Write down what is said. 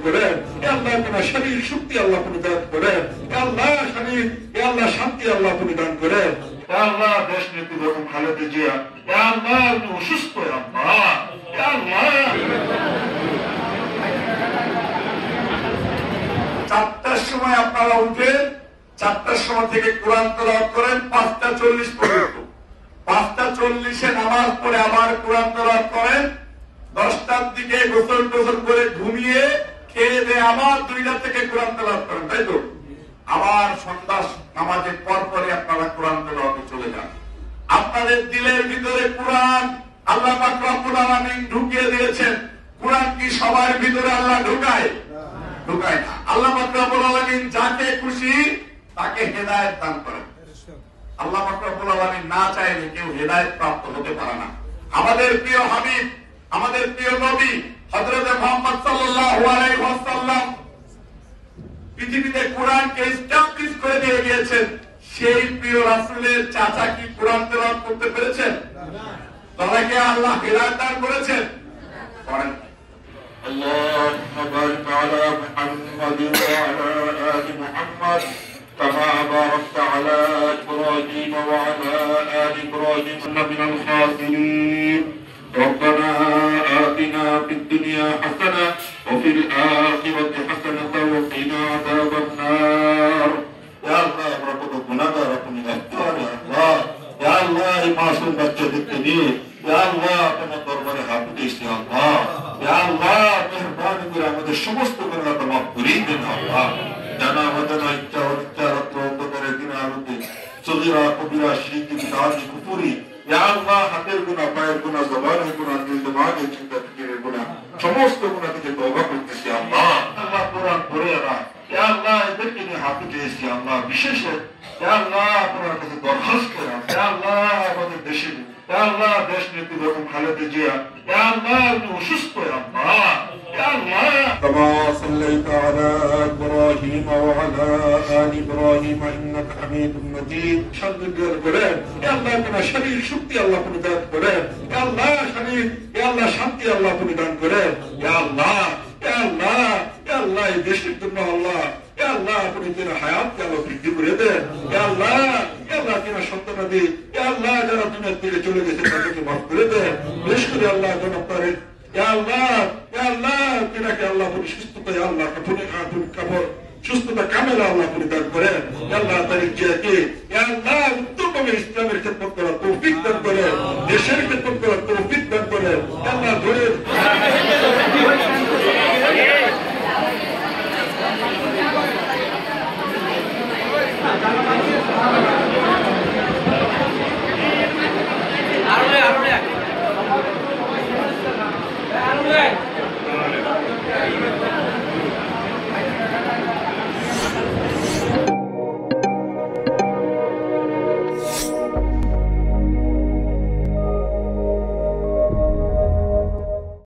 করেন, আল্লাহ কোন শরীর শক্তি আল্লাহ আপনি দান করেন, আল্লাহ শরীর আল্লাহ শান্তি আল্লাহ আপনি দান করেন। আল্লাহ দেশ নেত্রী বেগম খালেদা জিয়া আল্লাহ উনি অসুস্থ, আল্লাহ আল্লাহ 4টার সময় আপনারা উঠেন, 4টার সময় থেকে কোরআন তেলাওয়াত করেন 5টা 40 পর্যন্ত। 5টা 40-এ নামাজ পড়ে আবার কোরআন তেলাওয়াত করেন। 10টার দিকে গোসল টোসল করে ঘুমিয়ে খেয়ে দিয়ে আবার 2টা থেকে কোরআন তেলাওয়াত করেন, তাই তো? আবার সন্ধ্যা নামাজের পর পরে আপনারা কোরআন তেলাওয়াতে চলে যান। আপনাদের দিলের ভিতরে কোরআন আল্লাহ পাক রব্বুল আলামিন ঢুকিয়ে দিয়েছেন। কোরআন কি সবার ভিতরে আল্লাহ ঢুকায়? ঢুকায় না। আল্লাহ পাক রব্বুল আলামিন যাকে খুশি তাকে হেদায়েত দান করেন। আল্লাহ পাক রব্বুল আলামিন না চাইলে কেউ হেদায়েত প্রাপ্ত হতে পারে না। আমাদের প্রিয় হাবিব, আমাদের প্রিয় নবী হযরত মুহাম্মদ সাল্লাল্লাহু আলাইহি ওয়াসাল্লাম পৃথিবীতে কোরআনকে এস্টাবলিশ করে দিয়ে গিয়েছেন। সেই প্রিয় রাসূলের চাচা কি কোরআন তেলাওয়াত করতে পেরেছেন? তাদেরকে আল্লাহ হেদায়েত দান করেছেন? করেন। اللهم بارك على محمد وعلى آل محمد كما باركت على إبراهيم وعلى آل إبراهيم من الخاسرين. ربنا آتنا في الدنيا حسنة وفي الآخرة حسنة وقنا عذاب النار. يا الله ربك গুনাহগার আপনি গফফার, يا الله يا الله মাসুম বাচ্চাদেরকে নিয়ে يا الله তোমার দরবারে হাত উঠিয়েছি, يا الله يا الله মেহেরবানি করে আমাদের সমস্ত গুনাহ মাফ করে দিন, আল্লাহ জানা অজানা ইচ্ছা অনিচ্ছা রাত্র অন্ধকারে দিন আলোতে সগীরা কবিরা শিরক বিদআত কুফরি ইয়া আল্লাহ হাতের গুনাহ, পায়ের গুনাহ, জবানের গুনাহ, দিল দিমাগের চিন্তা ফিকিরের গুনাহ, সমস্ত গুনাহ থেকে তওবা করতেছি, আল্লাহ আল্লাহ কোরআন পড়ে না ইয়া আল্লাহ এদেরকে নিয়ে হাত উঠিয়েছি, আল্লাহ বিশেষ ইয়া আল্লাহ আপনার কাছে দরখাস্ত করি, ইয়া আল্লাহ আমাদের দেশে ইয়া আল্লাহ দেশ নেত্রী বেগম খালেদা জিয়া ইয়া আল্লাহ উনি অসুস্থ, আল্লাহ ইয়া আল্লাহ كما صليت على إبراهيم وعلى آل إبراهيم إنك حميد مجيد. শান্তি করেন, ইয়া আল্লাহ কোন শরীর শক্তি আল্লাহ আপনি দান করেন, ইয়া আল্লাহ শরীর ইয়া আল্লাহ শান্তি আল্লাহ আপনি দান করেন, ইয়া আল্লাহ ইয়া আল্লাহ ইয়া আল্লাহ এই দেশের জন্য আল্লাহ ইয়া আল্লাহ আপনি যেন হায়াতকে আল্লাহ বৃদ্ধি করে দেন, ইয়া আল্লাহ ইয়া আল্লাহ যেন সন্তানাদি ইয়া আল্লাহ যারা দুনিয়া থেকে চলে গেছে তাদেরকে মাফ করে দেন। বিশেষ করে আল্লাহ যেন আপনার ইয়া আল্লাহ ইয়া আল্লাহ তিনাকে আল্লাহ আপনি সুস্থতা ইয়া আল্লাহ আপনি কাপড় সুস্থতা কামেলা আল্লাহ আপনি দান করেন, ইয়া আল্লাহ তারিখ জিয়াকে ইয়া আল্লাহ উত্তমভাবে ইসলামের খেদমত করার তৌফিক দান করেন, দেশের খেদমত করার তৌফিক দান করেন, ইয়া আল্লাহ ধরে আরো